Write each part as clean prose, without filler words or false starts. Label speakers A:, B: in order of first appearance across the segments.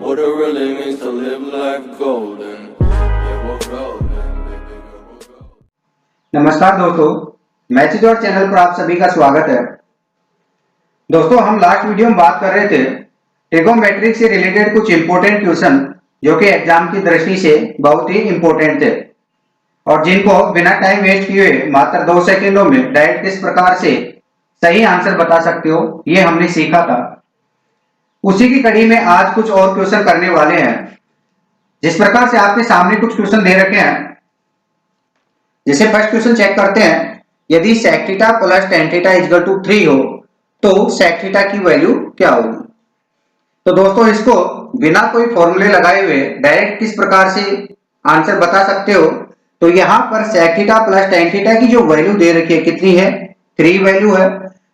A: what it really means to live life golden. Yeah, we're golden, baby girl, we're golden.
B: नमस्कार दोस्तों, maths और channel पर आप सभी का स्वागत है। दोस्तों, हम लास्ट वीडियो में बात कर रहे थे ट्रिगोनोमेट्री से रिलेटेड कुछ इंपॉर्टेंट क्वेश्चन जो कि एग्जाम की दृष्टि से बहुत ही इंपॉर्टेंट थे और जिनको बिना टाइम वेस्ट किए मात्र 2 सेकंडों में डायरेक्ट किस प्रकार से सही आंसर बता सकते हो, ये हमने सीखा था। उसी की कड़ी में आज कुछ और क्वेश्चन करने वाले हैं। जिस प्रकार से आपके सामने कुछ क्वेश्चन दे रखे हैं, जैसे फर्स्ट क्वेश्चन चेक करते हैं। यदि sec theta plus tan theta equal to 3 हो तो sec थीटा की वैल्यू क्या होगी? तो दोस्तों, इसको बिना कोई फॉर्मूले लगाए हुए डायरेक्ट किस प्रकार से आंसर बता सकते हो? तो यहाँ पर sec theta plus tan theta की जो वैल्यू दे रखी है कितनी है? 3 वैल्यू है।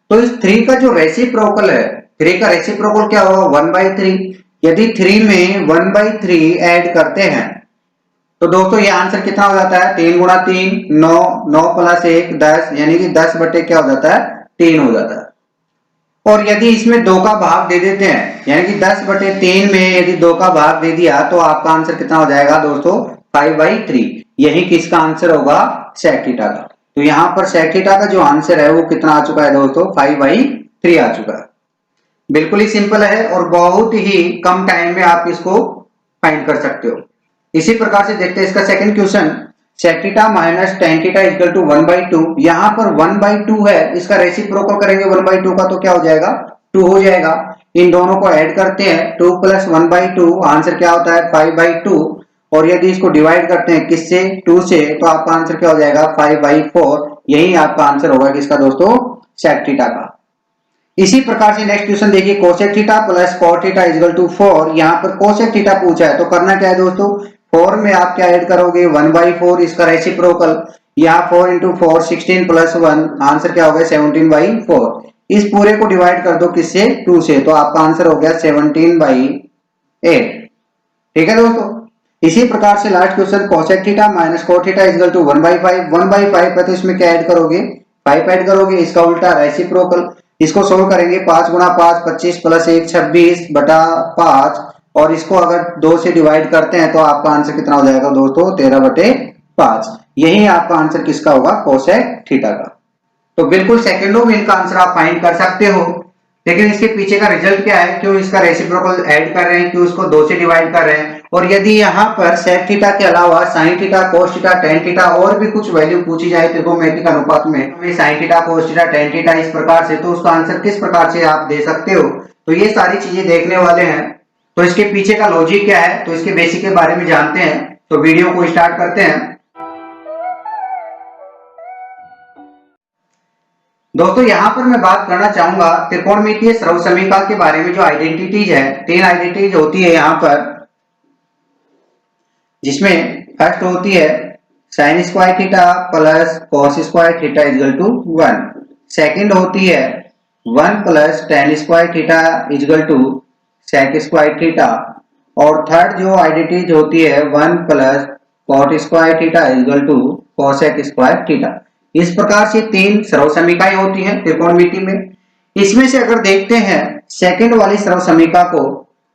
B: तो इस 3 का जो रेसिप्रोकल है, 3 का रेसिप्रोकल क्या होगा? 1/3। यदि 3 में 1/3 ऐड करते हैं तो दोस्तों ये आंसर कितना हो जाता है? 3 गुणा 3 9, 9 प्लस 1 10, यानी कि 10 बटे क्या हो जाता है? 3 हो जाता है। और यदि इसमें 2 का भाग दे देते हैं, यानी कि 10 बटे 3 में यदि 2 का भाग दे दिया तो आपका आंसर कितना हो जाएगा दोस्तों? 5/3। यही किसका आंसर होगा? sec थीटा का। तो यहाँ पर sec थीटा का जो आंसर है वो कितना आ चुका है दोस्तों? 5/3 आ चुका है। बिल्कुल ही सिंपल है और बहुत ही कम टाइम में आप इसको फाइंड कर सकते हो। इसी प्रकार से देखते हैं इसका second question. sec theta minus tan theta equal to 1/2। यहाँ पर 1/2 है, इसका रेसिप्रोकल करेंगे 1/2 का तो क्या हो जाएगा? 2 हो जाएगा। इन दोनों को ऐड करते हैं, 2 प्लस 1/2 आंसर क्या होता है? 5/2। और यदि इसको डिवाइड करते हैं किससे? 2 से, तो आपका आंसर क्या हो जाएगा? 5/4। यही आपका आंसर होगा किसका दोस्तों? sec थीटा का। इसी प्रकार से नेक्स्ट क्वेश्चन देखिए, cosec theta plus cot theta equal to 4। यहाँ पर cosec थीटा पूछा है तो करना क्या है दोस्तों? 4 में आप क्या ऐड करोगे? 1/4, इसका रेसिप्रोकल। यहाँ 4 इंटू 4 16 प्लस 1 आंसर क्या हो गया? 17/4। इस पूरे को डिवाइड कर दो किससे? 2 से, तो आपका आंसर हो गया 17/8। ठीक है दोस्तों। इसी प्रकार से last question, cosec theta minus cot theta equal to 1/5। 1/5 है तो इसमें क्या ऐड करोगे? 5 ऐड करोगे, इसका उल्टा रेसिप्रोकल। इसको सोल्व करेंगे, 5 गुणा 5 25 प्लस 1 26 बटा 5। और इसको अगर 2 से डिवाइड करते हैं तो आपका आंसर कितना हो जाएगा दोस्तों? 13/5। यही आपका आंसर किसका होगा? cosec थीटा का। तो बिल्कुल सेकंडों में इनका आंसर आप फाइंड कर सकते हो। लेकिन इसके पीछे का रिजल्ट क्या है? क्यों इसका रेसिप्रोकल ऐड कर रहे हैं, क्यों इसको 2 से डिवाइड कर रहे हैं? और यदि यहाँ पर sec थीटा के अलावा sin theta, cos theta, tan theta और भी कुछ वैल्यू पूछी जाए त्रिकोणमितिक अनुपात में, sin theta, cos theta, tan theta इस प्रकार से, तो उसका आंसर किस प्रकार से आप दे सकते हो? तो ये सारी चीजें देखने वाले हैं। तो इसके पीछे का लॉजिक क्या है, तो इसके बेसिक के बारे में जानते हैं। तो वीडियो को स्टार्ट करते हैं। दोस्तों, यहाँ पर मैं बात करना चाहूंगा त्रिकोणमितीय सर्वसमीकरण के बारे में। जो आइडेंटिटीज है, 3 आइडेंटिटीज होती है यहाँ पर, जिसमें फर्स्ट होती है sin square theta plus cos square theta equal to 1। Second होती है 1 plus tan square theta equal to sec square theta. और थर्ड जो आइडेंटिटी होती है 1 plus cot square theta equal to cosec square theta. इस प्रकार से 3 सर्वसमीकरण होती हैं त्रिकोणमिति में। इसमें से अगर देखते हैं सेकंड वाली सर्वसमीकरण को,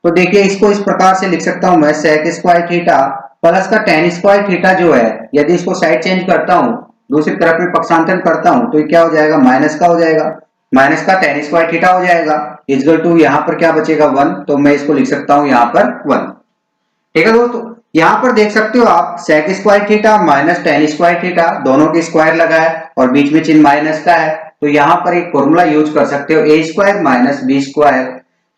B: तो देखिए इसको इस प्रकार से लिख सकता हूं मैं, sec स्क्वायर थीटा प्लस का tan स्क्वायर थीटा जो है, यदि इसको साइड चेंज करता हूं, दूसरी तरफ में पक्षांतरण करता हूं, तो ये क्या हो जाएगा? माइनस का हो जाएगा, माइनस का tan स्क्वायर थीटा हो जाएगा इक्वल टू यहाँ पर क्या बचेगा? 1। तो मैं इसको लिख सकता हूं यहाँ पर 1। ठीक है दोस्तों, यहाँ पर देख सकते हो आप sec square theta minus tan square theta, दोनों के स्क्वायर लगा है और बीच में चिन्ह माइनस का है। तो यहाँ पर एक फॉर्मूला यूज कर सकते हो, a square minus b square.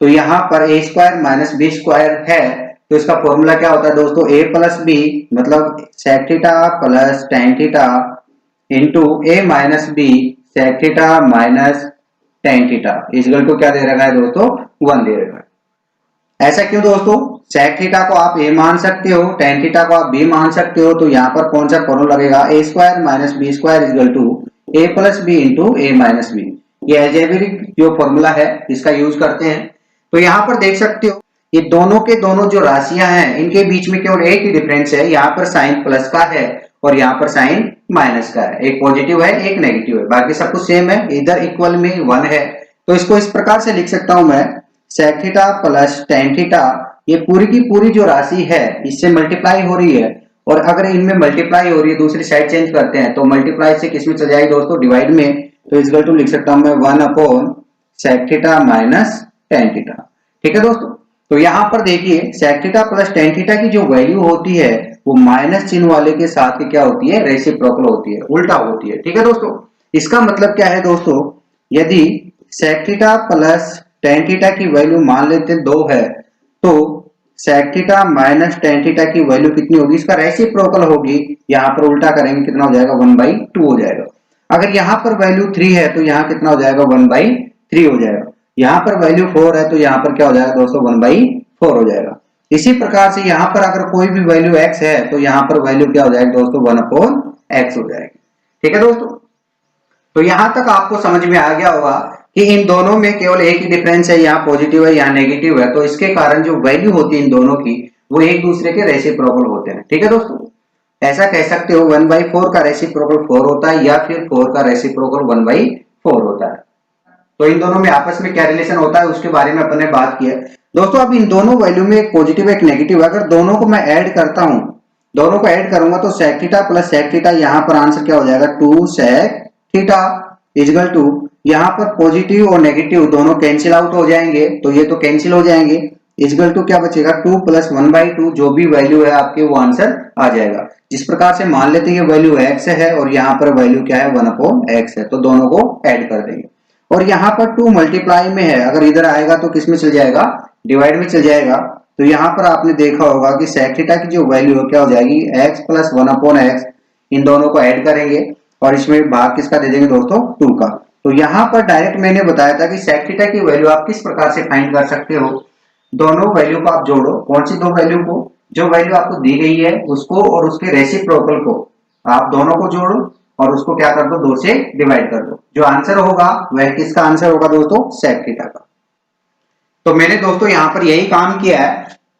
B: तो यहाँ पर a square minus b square है, तो इसका फॉर्मूला क्या होता है दोस्तों? a प्लस b, मतलब sec theta plus tan theta into a minus b sec theta minus tan theta equal to क्या दे रखा है दोस्तों? 1 दे रखा है। ऐसा क्यों दोस्तों? sec थीटा को आप a मान सकते हो, tan थीटा को आप b मान सकते हो, तो यहाँ पर कौन सा फॉर्मूला लगेगा? a square minus b square equal to a plus b into a minus b। ये अलजेब्रिक जो फॉर्मूला है इसका यूज करते हैं। तो यहाँ पर देख सकते हो ये दोनों के दोनों जो राशियां हैं इनके बीच में केवल एक ही डिफरेंस है, यहाँ पर साइन प्लस का है और यहाँ पर साइन माइनस का है। एक पॉजिटिव है एक नेगेटिव है, बाकी सब कुछ सेम है, इधर इक्वल में 1 है। तो इसको इस प्रकार से लिख सकता हूं मैं, sec theta plus tan theta ये पूरी की पूरी जो राशि है इससे मल्टीप्लाई हो रही है, और अगर इनमें मल्टीप्लाई हो रही है दूसरी साइड चेंज करते हैं तो मल्टीप्लाई से किस में चल जाएगी दोस्तों, डिवाइड में। तो इक्वल टू लिख सकता हूं मैं 1 sec theta minus tan theta. ठीक है दोस्तों, तो यहां पर देखिए sec theta plus tan theta की जो वैल्यू होती है वो माइनस चिन्ह वाले के साथ ही क्या होती है, रेसिप्रोकल होती है, उल्टा होती है। ठीक है दोस्तों, इसका मतलब क्या है दोस्तों, यदि sec theta plus tan theta की वैल्यू मान लेते 2 है तो sec theta minus tan theta की वैल्यू कितनी होगी, इसका रेसिप्रोकल होगी। यहाँ पर उल्टा करेंगे कितना हो जाएगा, 1/2 हो जाएगा। अगर यहाँ पर वैल्यू 3 है तो यहाँ कितना हो जाएगा, 1/3 हो जाएगा। यहाँ पर वैल्यू 4 है तो यहाँ पर क्या हो जाएगा दोस्तों, 1/4 हो जाएगा। इसी प्रकार से यहाँ पर अगर कोई भी वैल्यू x है तो यहाँ पर वैल्यू क्या हो जाएगी दोस्तों, 1/x हो जाएगी। ठीक है दोस्तों, तो यहां तक आपको समझ में आ गया होगा कि इन दोनों में केवल एक ही डिफरेंस है, यहाँ पॉजिटिव है यहाँ नेगेटिव है, तो इसके कारण जो वैल्यू होती है इन दोनों की वो एक दूसरे के रेसिप्रोकल होते हैं। ठीक है दोस्तों, ऐसा कह सकते हो 1/4 का रेसिप्रोकल 4 होता है या फिर 4 का रेसिप्रोकल 1/4 होता है। तो इन दोनों में आपस में क्या रिलेशन होता है उसके बारे में अपन ने बात की है दोस्तों। अब इन दोनों वैल्यू में एक पॉजिटिव एक नेगेटिव है, अगर दोनों को मैं ऐड करता हूं, दोनों को ऐड करूंगा तो sec theta plus sec theta, यहाँ पर आंसर क्या हो जाएगा 2 sec थीटा इक्वल टू, यहाँ पर पॉजिटिव और नेगेटिव दोनों कैंसिल आउट हो जाएंगे तो ये तो कैंसिल हो जाएंगे, इक्वल टू क्या बचेगा 2 प्लस 1/2, जो भी वैल्यू है आपके वो आंसर आ जाएगा। जिस प्रकार से मान लेते हैं ये वैल्यू x है और यहाँ पर वैल्यू क्या है 1/x है, तो दोनों को ऐड कर देंगे। और यहाँ पर 2 मल्टीप्लाई में है, अगर इधर आएगा तो किस में चल जाएगा, डिवाइड में चल जाएगा। तो यहाँ पर आपने देखा होगा कि sec थीटा की जो वैल्यू है क्या हो जाएगी, x प्लस 1/x, इन दोनों को ऐड करेंगे और इसमें भाग किसका दे देंगे दोस्तों, 2 का। तो यहाँ पर डायरेक्ट मैंने बताया था कि sec थीटा की वैल्यू आप किस प्रकार से फाइंड कर सकते हो, दोनों वैल्यू को आप जोड़ो। कौन सी दो वैल्यू को, जो वैल्यू आपको दी गई है उसको और उसके रेसिप्रोकल को आप दोनों को जोड़ो और उसको क्या कर दो, 2 से डिवाइड कर दो। जो आंसर होगा वह किसका आंसर होगा दोस्तों, sec थीटा का। तो मैंने दोस्तों यहाँ पर यही काम किया है।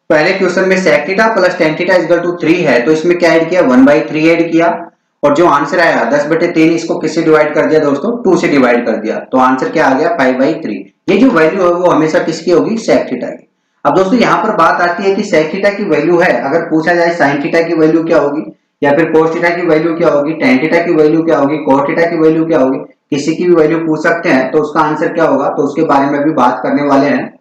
B: पहले क्वेश्चन में sec theta plus tan theta equal to 3 है तो इसमें क्या ऐड किया, 1/3 ऐड किया, और जो आंसर आया 10/3 इसको किससे डिवाइड कर दिया दोस्तों, 2 से डिवाइड कर दिया, तो आंसर क्या आ गया 5/3। ये जो वैल्यू है वो हमेशा किसकी होगी, sec थीटा की। अब दोस्तों यहाँ पर बात आती है कि sec थीटा की वैल्यू है, अगर पूछा जाए sin थीटा की वैल्यू क्या होगी या फिर cos थीटा की वैल्यू क्या होगी, tan थीटा की वैल्यू क्या होगी, cot थीटा की वैल्यू क्या होगी, किसी की भी वैल्यू पूछ सकते हैं तो उसका आंसर क्या होगा, तो उसके बारे में भी बात करने वाले हैं।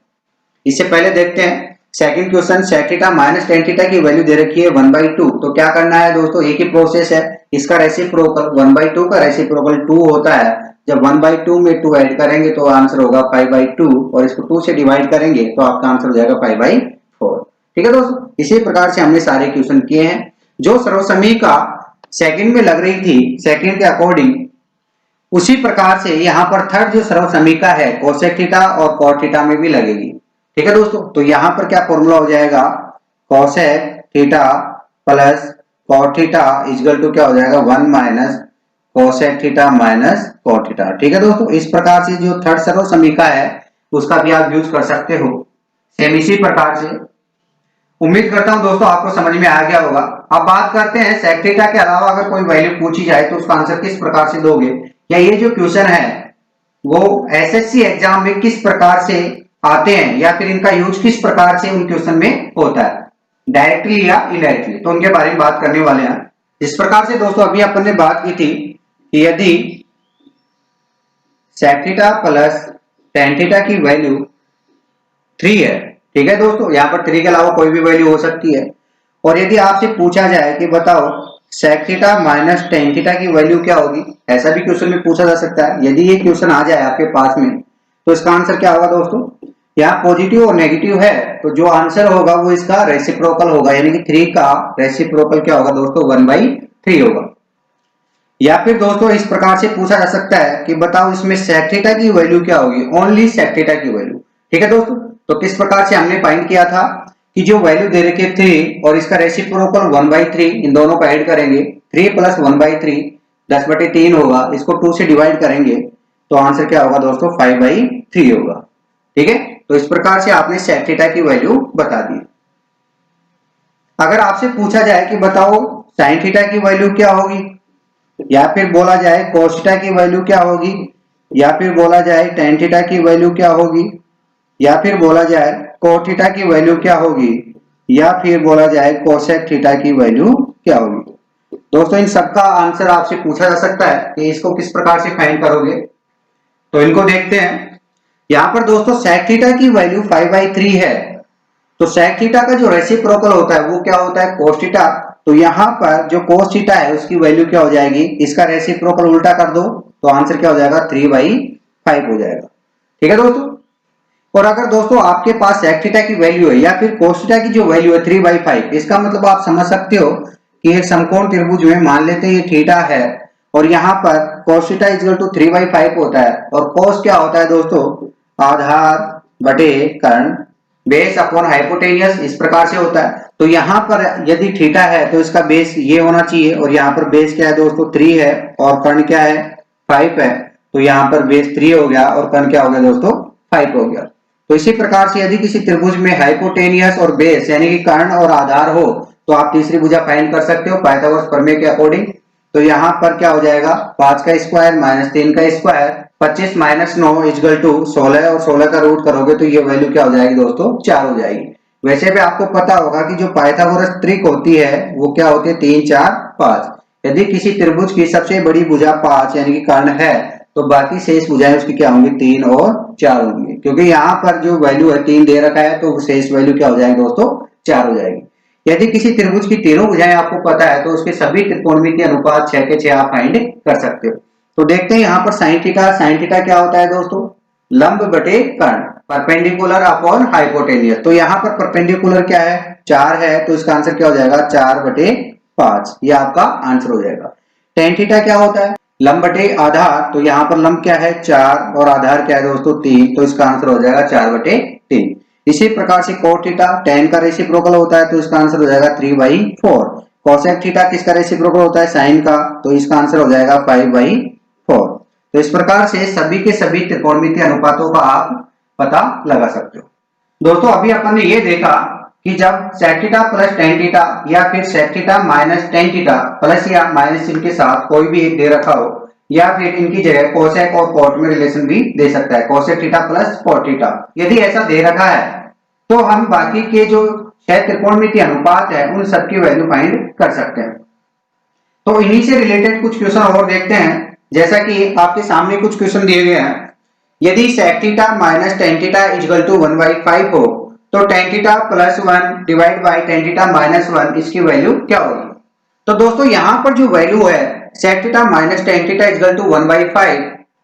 B: इससे पहले देखते हैं second question, sec theta minus tan theta की वैल्यू दे रखी है 1/2, तो क्या करना है दोस्तों, एक ही प्रोसेस है, इसका रेसिप्रोकल 1/2 का रेसिप्रोकल 2 होता है, जब 1/2 में 2 ऐड करेंगे तो आंसर होगा 5/2 और इसको 2 से डिवाइड करेंगे तो आपका आंसर हो जाएगा 5/4। ठीक है दोस्तों, इसी प्रकार से हमने सारे क्वेश्चन किए हैं। जो सर्वसमीका सेकंड में लग रही थी सेकंड के अकॉर्डिंग, उसी प्रकार से यहाँ पर थर्ड जो सर्वसमीका है कोसेक थीटा और कॉट थीटा में भी लगेगी। ठीक है दोस्तों, तो यहाँ पर क्या फॉर्मूला हो जाएगा, cosec theta plus cot theta equal to क्या हो जाएगा 1 minus cosec theta minus cot theta. ठीक है दोस्तों, इस प्रकार से जो थर्ड सर्वसमीका है उसका भी आप यूज कर सकते हो सेम इसी प्रकार से। उम्मीद करता हूं दोस्तों आपको समझ में आ गया होगा। अब बात करते हैं sec थीटा के अलावा अगर कोई वैल्यू पूछी जाए तो उसका आंसर किस प्रकार से दोगे, या ये जो क्वेश्चन है वो एसएससी एग्जाम में किस प्रकार से आते हैं या फिर इनका यूज किस प्रकार से उन क्वेश्चन में होता है, डायरेक्टली या इनडायरेक्टली, तो उनके बारे में बात करने वाले हैं। इस प्रकार से दोस्तों अभी अपन ने बात की थी कि यदि sec theta plus tan theta की वैल्यू 3 है, ठीक है दोस्तों, यहाँ पर 3 के अलावा कोई भी वैल्यू हो सकती है, और यदि आपसे पूछा जाए कि बताओ sec theta minus tan theta की वैल्यू क्या होगी, ऐसा भी क्वेश्चन में पूछा जा सकता है। यदि ये क्वेश्चन आ जाए आपके पास में तो इसका आंसर क्या होगा दोस्तों, यहाँ पॉजिटिव और नेगेटिव है तो जो आंसर होगा वो इसका रेसिप्रोकल होगा, यानी कि 3 का रेसिप्रोकल क्या होगा दोस्तों 1/3 होगा। या फिर दोस्तों इस प्रकार से पूछा जा सकता है कि बताओ इसमें sec थीटा की वैल्यू क्या होगी, ओनली sec थीटा की वैल्यू। ठीक है दोस्तों, तो किस प्रकार से हमने फाइंड किया था कि जो वैल्यू दे रखी है 3 और इसका रेसिप्रोकल 1/3, इन दोनों को ऐड करेंगे, 3 प्लस 1/3 10/3 होगा, इसको 2 से डिवाइड करेंगे तो आंसर क्या होगा दोस्तों 5/3 होगा। ठीक है, तो इस प्रकार से आपने sec थीटा की वैल्यू बता दी। अगर आपसे पूछा जाए कि बताओ sin थीटा की वैल्यू क्या होगी, या फिर बोला जाए cos थीटा की वैल्यू क्या होगी, या फिर बोला जाए tan थीटा की वैल्यू क्या होगी, या फिर बोला जाए कोट थीटा की वैल्यू क्या होगी, या फिर बोला जाए कोसेक थीटा की वैल्यू क्या होगी। दोस्तों इन सबका आंसर आपसे पूछा जा सकता है कि इसको किस प्रकार से फाइंड करोगे। तो इनको देखते हैं। यहाँ पर दोस्तों sec थीटा की वैल्यू 5/3 है, तो sec थीटा का जो रेसिप्रोकल होता है वो क्या होता है cos थीटा। तो यहाँ पर जो cos थीटा है उसकी वैल्यू क्या हो जाएगी, इसका रेसिप्रोकल उल्टा कर दो तो आंसर क्या हो जाएगा 3/5 हो जाएगा। ठीक है दोस्तों। और अगर दोस्तों आपके पास sec थीटा की वैल्यू है या फिर cos थीटा की जो वैल्यू है 3/5, इसका मतलब आप समझ सकते हो कि एक समकोण त्रिभुज में मान लेते हैं ये थीटा है और यहाँ पर cos थीटा इक्वल टू 3/5 होता है, और cos क्या होता है दोस्तों, आधार बटे कर्ण, बेस अपॉन हाइपोटेनियस, इस प्रकार से होता है। तो यहाँ पर यदि थीटा है तो इसका बेस ये होना चाहिए, और यहाँ पर बेस क्या है दोस्तों 3 है और कर्ण क्या है 5 है, तो यहाँ पर बेस 3 हो गया और कर्ण क्या हो गया दोस्तों 5 हो गया। तो इसी प्रकार से यदि किसी त्रिभुज में हाइपोटेनियस और बेस यानी कि कर्ण और आधार हो तो आप तीसरी भुजा फाइंड कर सकते हो पाइथागोरस प्रमेय के अकॉर्डिंग। तो यहाँ पर क्या हो जाएगा 5 का स्क्वायर माइनस 3 का स्क्वायर 25 माइनस 9 इक्वल टू 16, और 16 का रूट करोगे तो ये वैल्यू क्या हो जाएगी दोस्तों 4 हो जाएगी। वैसे भी आपको पता होगा कि जो पाइथागोरस ट्रिक होती है वो क्या होती है 3 4 5। यदि किसी त्रिभुज की सबसे बड़ी भुजा 5 यानी कि कर्ण है तो बाकी शेष भुजाएं उसकी क्या होंगी 3 और 4 होंगी, क्योंकि यहाँ पर जो वैल्यू है 3 दे रखा है तो शेष वैल्यू क्या हो जाएगी दोस्तों 4 हो जाएगी। यदि किसी त्रिभुज की तीनों भुजाएं आपको पता है तो उसके सभी त्रिकोणमितीय अनुपात 6 के 6 आप फाइंड कर सकते हो। तो देखते हैं यहाँ पर sin थीटा क्या होता है दोस्तों, लंब बटे कर्ण, परपेंडिकुलर अपॉन हाइपोटेनियस। तो यहाँ पर परपेंडिकुलर क्या है 4 है, तो इसका आंसर क्या हो जाएगा 4/5, ये आपका आंसर हो जाएगा। tan थीटा क्या होता है, लंब बटे आधार, तो यहाँ पर लंब क्या है 4 और आधार क्या है दोस्तों 3, तो इसका आंसर हो जाएगा 4/3। इसी प्रकार से cot थीटा tan का रेसिप्रोकल होता है तो इसका आंसर हो जाएगा 3/4। cosec थीटा किसका रेसिप्रोकल होता है sin का, तो इसका आंसर हो जाएगा 5/4। तो इस प्रकार से सभी के सभी त्रिकोणमितीय अनुपातों का आप पता लगा सकते हो। दोस्तों अभी अपन ने ये देखा कि जब sec theta plus tan theta या फिर sec theta minus tan theta plus या माइनस इनके साथ कोई भी एक दे रखा हो, या फिर इनकी जगह कोसेक और कॉट में रिलेशन भी दे सकता है, cosec theta plus cot theta, यदि ऐसा दे रखा है तो हम बाकी के जो 6 त्रिकोणमितीय अनुपात है उन सबकी वैल्यू फाइंड कर सकते हैं। तो इन्हीं से रिलेटेड कुछ क्वेश्चन और देखते हैं। जैसा कि आपके सामने कुछ क्वेश्चन दिए गए हैं, यदि sec theta minus tan theta equal to 1/5 हो तो tan theta plus 1 divide by tan theta minus 1 इसकी वैल्यू क्या होगी। तो दोस्तों यहाँ पर जो वैल्यू है sec theta minus tan theta equal to 1/5,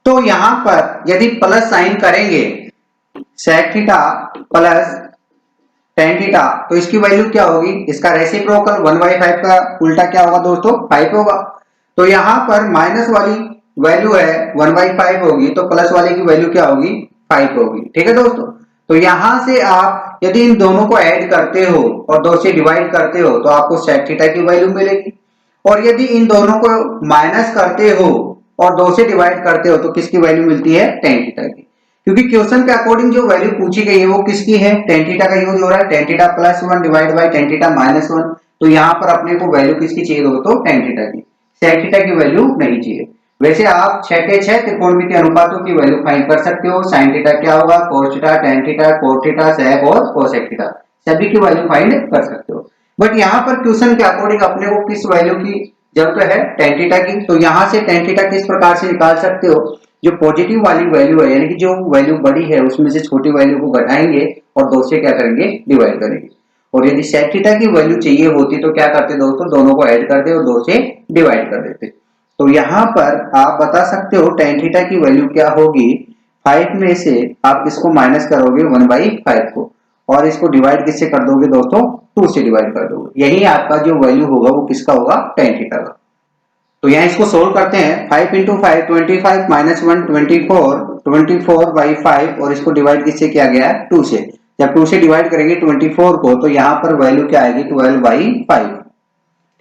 B: तो यहाँ पर यदि प्लस साइन करेंगे sec theta plus tan theta तो इसकी वैल्यू क्या होगी, इसका रेसिप्रोकल 1/5 का उल्टा क्या होगा दोस्तों 5 होगा। तो यहाँ पर माइनस वाली वैल्यू है 1/5 होगी तो प्लस वाले की वैल्यू क्या होगी 5 होगी। ठीक है दोस्तों। तो यहाँ से आप यदि इन दोनों को ऐड करते हो और 2 से डिवाइड करते हो तो आपको sec थीटा की वैल्यू मिलेगी, और यदि इन दोनों को माइनस करते हो और 2 से डिवाइड करते हो तो किसकी वैल्यू मिलती है tan थीटा की, क्योंकि क्वेश्चन के अकॉर्डिंग जो वैल्यू पूछी गई है वो किसकी है tan थीटा का यूज हो रहा है, tan theta plus 1 divide by tan theta minus 1। तो यहाँ पर अपने को वैल्यू किसकी चाहिए दोस्तों tan थीटा की, sec थीटा की वैल्यू नहीं चाहिए। वैसे आप 6 के 6 त्रिकोणमितीय अनुपातों की वैल्यू फाइंड कर सकते हो। sin थीटा क्या होगा cos theta, tan theta, cot theta, sec और cosec थीटा, सभी की वैल्यू फाइंड कर सकते हो। बट यहाँ पर क्वेश्चन के अकॉर्डिंग अपने को किस वैल्यू की जरूरत है tan थीटा की, तो यहाँ से tan थीटा किस प्रकार से निकाल सकते हो, जो पॉजिटिव वाली वैल्यू है यानी कि जो वैल्यू बड़ी है उसमें से छोटी वैल्यू को घटाएंगे और 2 से क्या करेंगे डिवाइड करेंगे। और यदि sec थीटा की वैल्यू चाहिए होती तो क्या करते दोस्तों, दोनों को ऐड करते और 2 से डिवाइड कर देते। तो यहाँ पर आप बता सकते हो tan थीटा की वैल्यू क्या होगी, 5 में से आप इसको माइनस करोगे 1/5 को और इसको डिवाइड किससे कर दोगे दोस्तों 2 से डिवाइड कर दोगे, यही आपका जो वैल्यू होगा वो किसका होगा tan थीटा का। तो यहाँ इसको सोल्व करते हैं, 5 into 5 25 माइनस 1 24/5 और इसको डिवाइड किससे किया गया है 2 से। जब 2 से डिवाइड करेंगे 24 को तो यहाँ पर वैल्यू क्या आएगी 12/5।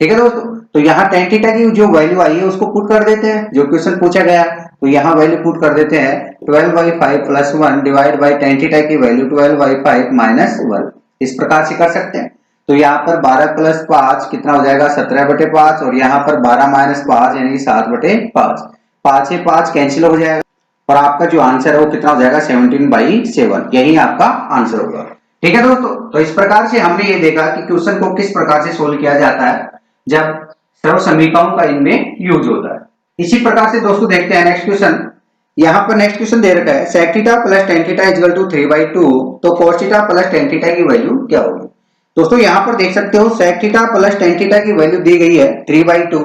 B: ठीक है दोस्तों। तो यहाँ tan थीटा की जो वैल्यू आई है उसको पुट कर देते हैं, जो क्वेश्चन पूछा गया तो यहाँ वैल्यू पुट कर देते हैं 12/5 plus 1 divide by tan theta की वैल्यू 12/5 माइनस 1, इस प्रकार से कर सकते हैं। तो यहाँ पर 12 प्लस 5 कितना हो जाएगा 17/5 और यहाँ पर 12 माइनस 5 यानी 7/5, 5 से 5 कैंसिल हो जाएगा और आपका जो आंसर है वो कितना हो जाएगा 17/7, यही आपका आंसर होगा। ठीक है दोस्तों, तो इस प्रकार से हमने ये देखा कि क्वेश्चन को किस प्रकार से सोल्व किया जाता है जब सर्व समीकरणों का इनमें यूज होता है। इसी प्रकार से दोस्तों देखते हैं नेक्स्ट क्वेश्चन। यहाँ पर नेक्स्ट क्वेश्चन दे रखा है sec theta plus tan theta equal to 3/2, तो cos theta plus tan theta की वैल्यू क्या होगी। दोस्तों यहाँ पर देख सकते हो sec theta plus tan theta की वैल्यू दी गई है 3/2।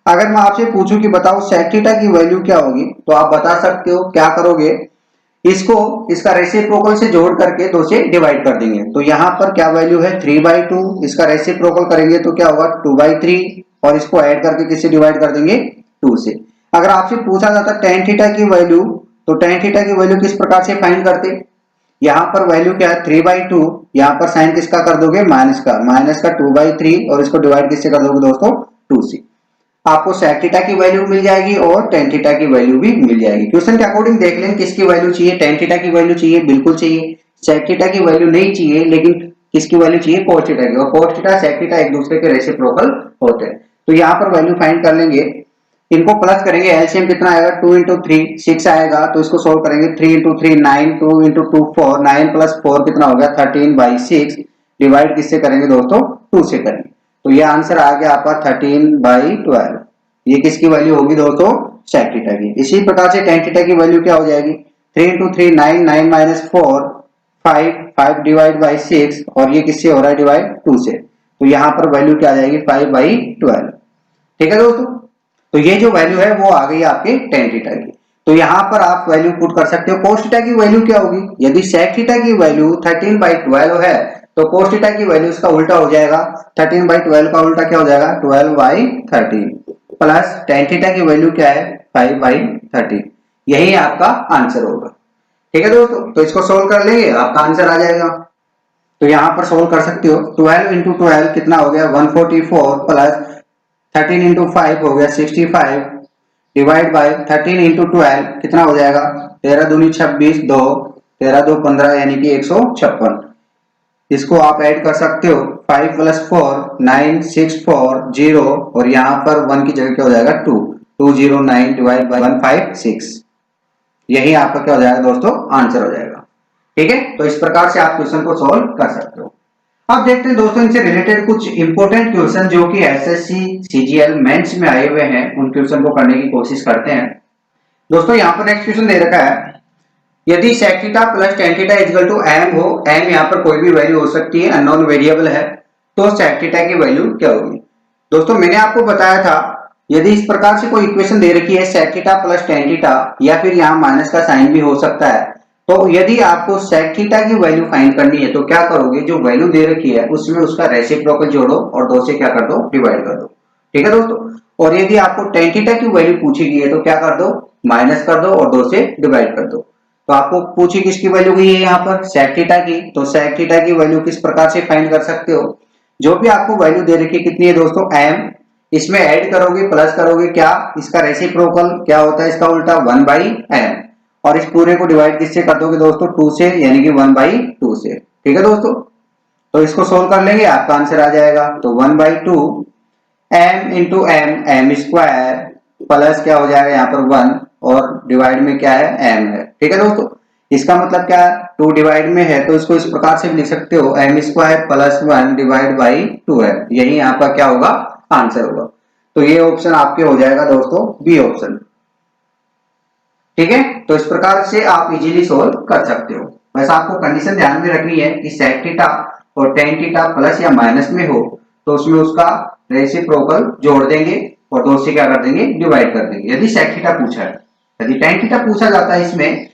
B: अगर मैं आपसे पूछूं कि बताओ sec थीटा की वैल्यू क्या होगी, तो आप बता सकते हो। क्या करोगे, इसको इसका रेसिप्रोकल से जोड़ करके 2 से डिवाइड कर देंगे। तो यहाँ पर क्या वैल्यू है 3/2, इसका रेसिप्रोकल करेंगे तो क्या होगा 2/3, और इसको ऐड करके किससे डिवाइड कर देंगे 2 से। अगर आपसे पूछा जाता tan थीटा की वैल्यू, तो tan थीटा की वैल्यू किस प्रकार से फाइंड करते। यहाँ पर वैल्यू क्या है 3/2, यहाँ पर साइन किसका कर दोगे माइनस का 2/3, और इसको डिवाइड किससे कर दोगे दोस्तों 2 से। आपको sec थीटा की वैल्यू मिल जाएगी और tan थीटा की वैल्यू भी मिल जाएगी। क्वेश्चन के अकॉर्डिंग देख लें किसकी वैल्यू चाहिए, tan थीटा की वैल्यू चाहिए, बिल्कुल चाहिए। sec थीटा की वैल्यू नहीं चाहिए, लेकिन किसकी वैल्यू चाहिए cos थीटा की, और cos थीटा sec थीटा एक दूसरे के रेसिप्रोकल होते हैं। तो यहाँ पर वैल्यू फाइंड कर लेंगे, इनको प्लस करेंगे, एलसीएम कितना आएगा 2 × 3 6 आएगा, तो इसको सोल्व करेंगे 3 × 3 9, 2 × 2 4, 9 + 4 कितना हो गया 13/6, डिवाइड किससे करेंगे दोस्तों 2 से करेंगे। तो ये आंसर आ गया आपका 13/12। ये किसकी वैल्यू होगी दोस्तों sec थीटा की। इसी प्रकार से tan थीटा की वैल्यू क्या हो जाएगी 3 × 3 9, 9 - 4 5, 5 डिवाइड बाई 6, और ये किससे हो रहा है डिवाइड 2 से। तो यहाँ पर वैल्यू क्या आ जाएगी 5/12। ठीक है दोस्तों, तो ये जो वैल्यू है वो आ गई आपके tan थीटा की। तो यहाँ पर आप वैल्यू पुट कर सकते हो। cos थीटा की वैल्यू क्या होगी, यदि sec थीटा की वैल्यू 13/12 है, तो cos थीटा की वैल्यू इसका उल्टा हो जाएगा। 13/12 का उल्टा क्या हो जाएगा 12/13, प्लस tan थीटा की वैल्यू क्या है 5/13, यही आपका आंसर होगा। ठीक है दोस्तों, तो इसको सोल्व कर लेंगे, आपका आंसर आ जाएगा। तो यहाँ पर सोल्व कर सकते हो। 12 × 12 कितना हो गया 144, प्लस 13 × 5 हो गया 65, डिवाइड बाय 13 × 12 कितना हो जाएगा 13 दूनी 26, 2 13 2 15, यानी कि 156। इसको आप ऐड कर सकते हो 5 + 4 9 6 4 0, और यहाँ पर 1 की जगह क्या हो जाएगा 2 209 डिवाइड बाय 156, यही आपका क्या हो जाएगा दोस्तों आंसर हो जाएगा। ठीक है, तो इस प्रकार से आप क्वेश्चन को सॉल्व कर सकते हो। अब देखते हैं दोस्तों इनसे रिलेटेड कुछ इंपॉर्टेंट क्वेश्चन जो कि एसएससी सीजीएल मेंस में आए हुए हैं, उन क्वेश्चन को करने की कोशिश करते हैं। दोस्तों यहाँ पर नेक्स्ट क्वेश्चन दे रखा है, यदि sec theta plus tan theta equal to m हो, m यहाँ पर कोई भी वैल्यू हो सकती है, अननोन वेरिएबल है, तो sec थीटा की वैल्यू क्या होगी। दोस्तों मैंने आपको बताया था, यदि इस प्रकार से कोई इक्वेशन दे रखी है sec theta plus tan theta, या फिर यहाँ माइनस का साइन भी हो सकता है, तो यदि आपको sec थीटा की वैल्यू फाइंड करनी है तो क्या करोगे, जो वैल्यू दे रखी है उसमें उसका रेसिप्रोकल जोड़ो और 2 से क्या कर दो डिवाइड कर दो। ठीक है दोस्तों, और यदि आपको tan थीटा की वैल्यू पूछी गई है तो क्या कर दो माइनस कर दो और 2 से डिवाइड कर दो। तो आपको पूछी किसकी वैल्यू गई है यहाँ पर sec थीटा की, तो sec थीटा की वैल्यू किस प्रकार से फाइंड कर सकते हो, जो भी आपको वैल्यू दे रखी है कितनी है दोस्तों m, इसमें ऐड करोगे प्लस करोगे, क्या इसका रेसिप्रोकल क्या होता है इसका उल्टा 1/m, और इस पूरे को डिवाइड किससे कर दोगे दोस्तों 2 से, यानी कि 1/2 से। ठीक है दोस्तों, तो इसको सोल्व कर लेंगे, आपका आंसर आ जाएगा। तो 1/2 m × m स्क्वायर, प्लस क्या हो जाएगा यहाँ पर 1, और डिवाइड में क्या है m है। ठीक है दोस्तों, इसका मतलब क्या है 2 डिवाइड में है, तो इसको इस प्रकार से भी लिख सकते हो m square plus 1 divide by 2 है, यही आपका क्या होगा आंसर होगा। तो ये ऑप्शन आपके हो जाएगा दोस्तों बी ऑप्शन। ठीक है, तो इस प्रकार से आप इजीली सोल्व कर सकते हो। वैसे आपको कंडीशन ध्यान में रखनी है कि sec थीटा और tan थीटा प्लस या माइनस में हो तो उसमें उसका रेसिप्रोकल जोड़ देंगे और 2 से क्या कर देंगे डिवाइड कर देंगे, यदि sec थीटा पूछा है। यदि tan थीटा पूछा जाता है इसमें,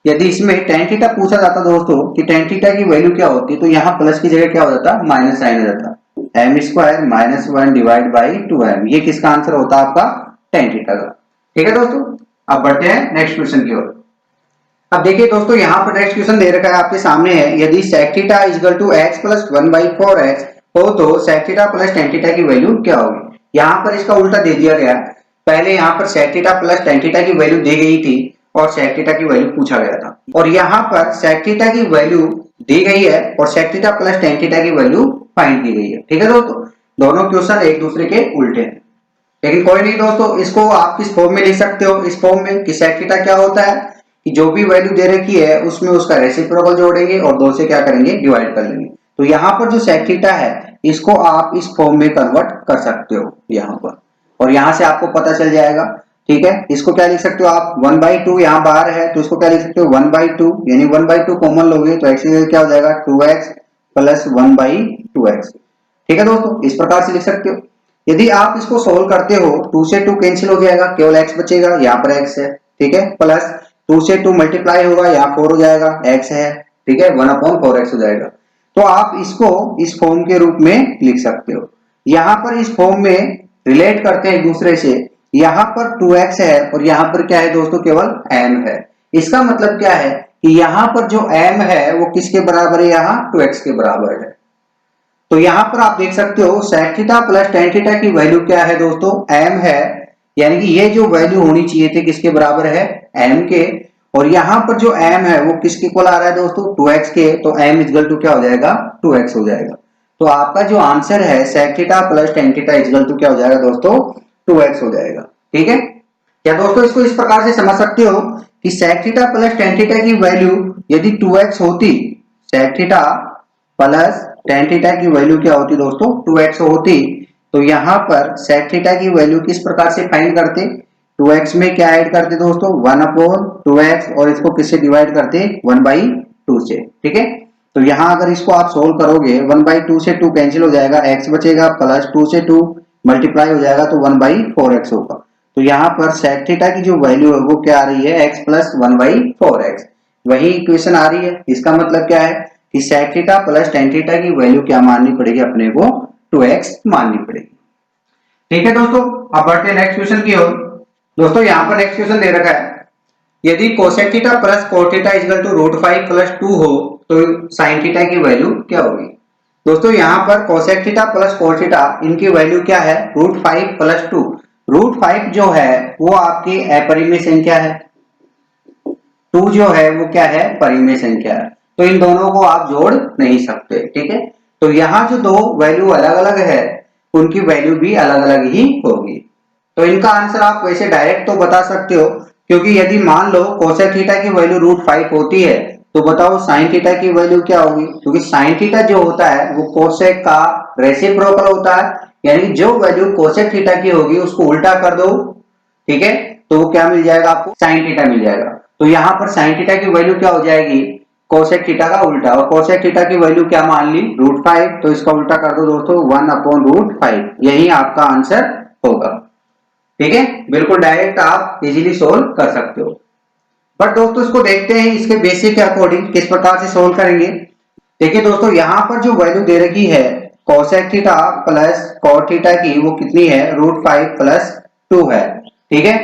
B: यदि इसमें tan थीटा पूछा जाता दोस्तों कि tan थीटा की वैल्यू क्या होती है, तो यहाँ प्लस की जगह क्या हो जाता माइनस साइन हो जाता, m square minus 1 divide by 2m, ये किसका आंसर होता है आपका tan थीटा का। ठीक है दोस्तों, अब बढ़ते हैं नेक्स्ट क्वेश्चन की ओर। अब देखिए दोस्तों यहाँ पर नेक्स्ट क्वेश्चन दे रखा है आपके सामने है, यदि sec theta equal to x plus 1/4x हो तो sec theta plus tan theta की वैल्यू क्या होगी। यहाँ पर इसका उल्टा दे दिया गया, पहले यहाँ पर sec theta plus tan theta की वैल्यू दी गई थी और sec थीटा की वैल्यू पूछा गया था, और यहाँ पर sec थीटा की वैल्यू दी गई है और sec theta plus tan theta की वैल्यू फाइंड की गई है। ठीक है दोस्तों, दोनों क्वेश्चन एक दूसरे के उल्टे हैं, लेकिन कोई नहीं दोस्तों, इसको आप किस फॉर्म में लिख सकते हो, इस फॉर्म में कि sec थीटा क्या होता है कि जो भी वैल्यू दे रखी है उसमें उसका रेसिप्रोकल जोड़ेंगे और 2 से क्या करेंगे, डिवाइड कर लेंगे। तो यहाँ पर जो sec थीटा है इसको आप इस फॉर्म में कन्वर्ट कर सकते हो यहाँ पर, और यहाँ से आपको पता चल जाएगा। ठीक है, इसको क्या लिख सकते हो आप, 1/2 यहाँ बाहर है तो इसको क्या लिख सकते हो, 1/2, यानी 1/2 कॉमन लोगे तो x क्या हो जाएगा, 2x प्लस 1/2x। ठीक है दोस्तों, इस प्रकार से लिख सकते हो। यदि आप इसको सोल्व करते हो 2 से 2 कैंसिल हो जाएगा, केवल x बचेगा, यहाँ पर x है। ठीक है, प्लस 2 से 2 मल्टीप्लाई होगा, यहाँ 4 हो जाएगा, x है। ठीक है, 1/4x हो जाएगा। तो आप इसको इस फॉर्म के रूप में लिख सकते हो। यहाँ पर इस फॉर्म में रिलेट करते हैं एक दूसरे से, यहाँ पर 2x है और यहाँ पर क्या है दोस्तों, केवल m है। इसका मतलब क्या है कि यहाँ पर जो m है वो किसके बराबर है, यहाँ 2x के बराबर है। तो यहाँ पर आप देख सकते हो sec theta plus tan theta की वैल्यू क्या है दोस्तों, m है, यानी कि ये जो वैल्यू होनी चाहिए थी किसके बराबर है, m के। और यहाँ पर जो m है वो किसके इक्वल आ रहा है दोस्तों, 2x के। तो m इक्वल टू क्या हो जाएगा, 2x हो जाएगा। तो आपका जो आंसर है sec theta plus tan theta equal to क्या हो जाएगा दोस्तों, 2x हो जाएगा। ठीक है, क्या दोस्तों इसको इस प्रकार से समझ सकते हो कि sec theta plus tan theta की वैल्यू यदि 2x होती, sec theta plus tan theta की वैल्यू क्या होती दोस्तों, 2x होती, तो यहाँ पर sec थीटा की वैल्यू किस प्रकार से फाइंड करते, 2x में क्या ऐड करते दोस्तों, 1/2x, और इसको किससे डिवाइड करते, 1/2 से। ठीक है, तो यहाँ अगर इसको आप सोल्व करोगे 1/2 से 2 कैंसिल हो जाएगा, x बचेगा, प्लस 2 से 2 मल्टीप्लाई हो जाएगा तो 1/4x होगा। तो यहाँ पर sec थीटा की जो वैल्यू है वो क्या आ रही है, x प्लस 1/4x, वही इक्वेशन आ रही है। इसका मतलब क्या है कि sec theta plus tan theta की वैल्यू क्या माननी पड़ेगी अपने को, 2x माननी पड़ेगी। ठीक है दोस्तों, अब बढ़ते हैं नेक्स्ट क्वेश्चन की ओर। दोस्तों यहाँ पर नेक्स्ट क्वेश्चन दे रखा है, यदि cosec theta plus cot theta equal to √5 plus 2 हो तो sin थीटा की वैल्यू क्या होगी। दोस्तों यहाँ पर cosec theta plus cot theta इनकी वैल्यू क्या है, √5 प्लस 2। √5 जो है वो आपकी अपरिमेय संख्या है, 2 जो है वो क्या है, परिमेय संख्या है। तो इन दोनों को आप जोड़ नहीं सकते। ठीक है, तो यहाँ जो दो वैल्यू अलग अलग है उनकी वैल्यू भी अलग अलग ही होगी। तो इनका आंसर आप वैसे डायरेक्ट तो बता सकते हो, क्योंकि यदि मान लो cosec थीटा की वैल्यू √5 होती है तो बताओ sin थीटा की वैल्यू क्या होगी, क्योंकि sin थीटा जो होता है वो cosec का रेसिप्रोकल होता है, यानी जो वैल्यू cosec थीटा की होगी उसको उल्टा कर दो। ठीक है, तो वो क्या मिल जाएगा आपको, sin थीटा मिल जाएगा। तो यहाँ पर sin थीटा की वैल्यू क्या हो जाएगी, cosec थीटा का उल्टा, और cosec थीटा की वैल्यू क्या मान ली, √5, तो इसका उल्टा कर दो दोस्तों, 1/√5, यही आपका आंसर होगा। ठीक है, बिल्कुल डायरेक्ट आप इजीली सोल्व कर सकते हो। बट दोस्तों इसको देखते हैं इसके बेसिक के अकॉर्डिंग किस प्रकार से सोल्व करेंगे। देखिए दोस्तों यहाँ पर जो वैल्यू दे रखी है cosec theta plus cot theta की वो कितनी है, √5 प्लस 2 है। ठीक है,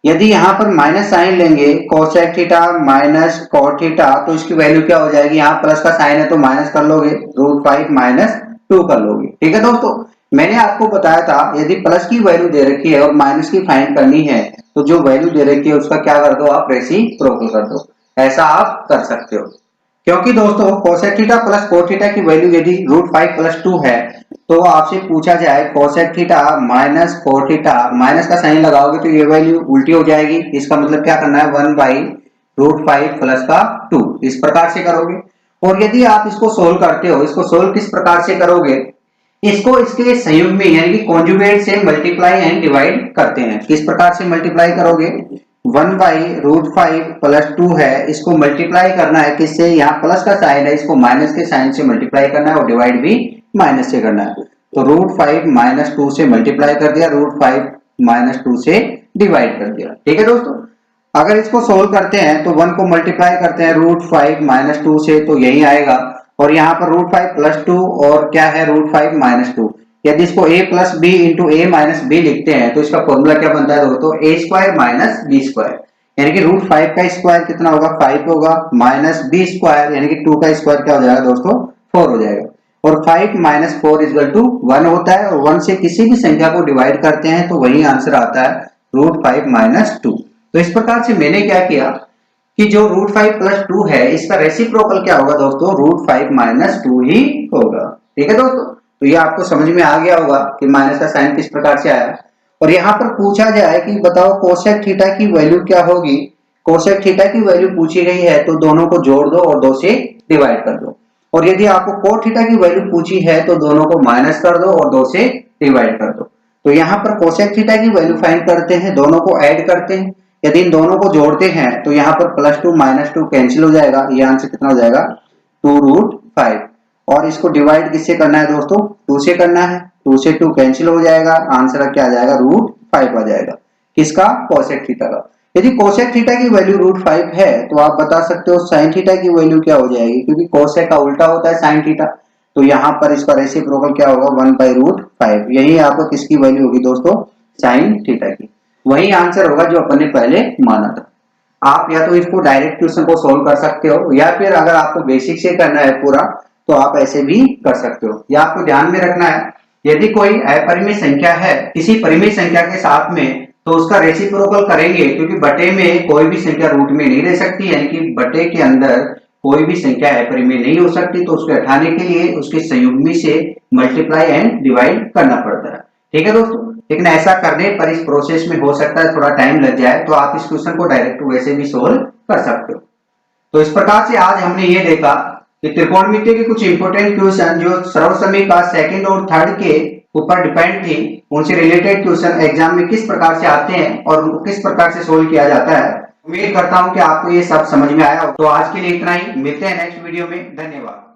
B: यदि यहाँ पर माइनस साइन लेंगे cosec theta minus cot theta तो इसकी वैल्यू क्या हो जाएगी, यहाँ प्लस का साइन है तो माइनस कर लोगे, √5 माइनस 2 कर लोगे। ठीक है दोस्तों, मैंने आपको बताया था यदि प्लस की वैल्यू दे रखी है और माइनस की फाइंड करनी है तो जो वैल्यू दे रखी है उसका क्या कर दो आप, रेसिप्रोकल कर दो। ऐसा आप कर सकते हो, क्योंकि दोस्तों cosec theta plus cot theta की वैल्यू यदि √5 प्लस 2 है तो आपसे पूछा जाए cosec theta minus cot theta, minus का साइन लगाओगे तो ये वैल्यू उल्टी हो जाएगी। इसका मतलब क्या करना है, 1/√5 प्लस का 2, इस प्रकार से करोगे। और यदि आप इसको सोल्व करते हो, इसको सोल्व किस प्रकार से करोगे, इसको इसके संयुग्म में यानी कि कॉन्जुगेट से मल्टीप्लाई एंड डिवाइड करते हैं। किस प्रकार से मल्टीप्लाई करोगे, 1/√5 प्लस 2 है, इसको मल्टीप्लाई करना है किससे, यहाँ प्लस का साइन है, इसको माइनस के साइन से मल्टीप्लाई करना है और डिवाइड भी माइनस से करना है। तो √5 माइनस 2 से मल्टीप्लाई कर दिया, √5 माइनस 2 से डिवाइड कर दिया। ठीक है दोस्तों, अगर इसको सोल्व करते हैं तो 1 को मल्टीप्लाई करते हैं √5 माइनस 2 से तो यही आएगा, और यहाँ पर √5 प्लस 2 और क्या है √5 माइनस 2। यदि इसको a plus B into a minus B लिखते हैं तो इसका फॉर्मूला क्या बनता है दोस्तों, a² माइनस b², यानी कि √5 का स्क्वायर कितना होगा, 5 होगा, माइनस b² यानी कि 2 का स्क्वायर क्या हो जाएगा दोस्तों, 4 हो जाएगा। और 5 माइनस 4 इक्वल टू 1 होता है, और 1 से किसी भी संख्या को डिवाइड करते हैं तो वही आंसर आता है √5 माइनस 2। तो इस प्रकार से मैंने क्या किया कि जो √5 प्लस 2 है इसका रेसिप्रोकल क्या होगा दोस्तों, √5 माइनस 2 ही होगा। ठीक है दोस्तों, तो ये आपको समझ में आ गया होगा कि माइनस का साइन किस प्रकार से आया। और यहाँ पर पूछा जाए कि बताओ cosec थीटा की वैल्यू क्या होगी, कोसेक थीटा की वैल्यू पूछी गई है तो दोनों को जोड़ दो और 2 से डिवाइड कर दो। और यदि आपको कोट थीटा की वैल्यू पूछी है तो दोनों को माइनस कर दो और 2 से डिवाइड कर दो। तो यहाँ पर कोसेक थीटा की वैल्यू फाइंड करते हैं, दोनों को ऐड करते हैं। यदि इन दोनों को जोड़ते हैं तो यहाँ पर +2 -2 कैंसिल हो जाएगा। ये आंसर कितना हो जाएगा 2√5। और इसको डिवाइड किससे करना है दोस्तों 2 से करना है। 2 से 2 कैंसिल हो जाएगा, आंसर क्या आ जाएगा √5 आ जाएगा। किसका कोसेक थीटा का। यदि कोसेक थीटा की वैल्यू √5 है तो आप बता सकते हो साइन थीटा की वैल्यू क्या हो जाएगी, क्योंकि कोसेक का उल्टा होता है साइन थीटा। तो यहाँ पर इसका रेसिप्रोकल क्या होगा 1/√5। यही आपको किसकी वैल्यू होगी दोस्तों साइन थीटा की। वही आंसर होगा जो अपन ने पहले माना था। आप या तो इसको डायरेक्ट क्वेश्चन को सोल्व कर सकते हो या फिर अगर आपको बेसिक से करना है पूरा तो आप ऐसे भी कर सकते हो। या आपको ध्यान में रखना है यदि कोई अपरिमेय संख्या है किसी परिमेय संख्या के साथ में तो उसका रेसिप्रोकल करेंगे, क्योंकि बटे में कोई भी संख्या रूट में नहीं रह सकती, यानी कि बटे के अंदर कोई भी संख्या अपरिमेय नहीं हो सकती। तो उसको हटाने के लिए उसके संयुग्मी से मल्टीप्लाई एंड डिवाइड करना पड़ता है। ठीक है दोस्तों, लेकिन ऐसा करने पर इस प्रोसेस में हो सकता है थोड़ा टाइम लग जाए, तो आप इस क्वेश्चन को डायरेक्ट वैसे भी सोल्व कर सकते हो। तो इस प्रकार से आज हमने ये देखा कि त्रिकोणमिति के कुछ इंपोर्टेंट क्वेश्चन जो सर्वसमयिका सेकंड और थर्ड के ऊपर डिपेंड थी, उनसे रिलेटेड क्वेश्चन एग्जाम में किस प्रकार से आते हैं और उनको किस प्रकार से सोल्व किया जाता है। उम्मीद करता हूं कि आपको ये सब समझ में आया हो। तो आज के लिए इतना ही, मिलते हैं नेक्स्ट वीडियो में। धन्यवाद।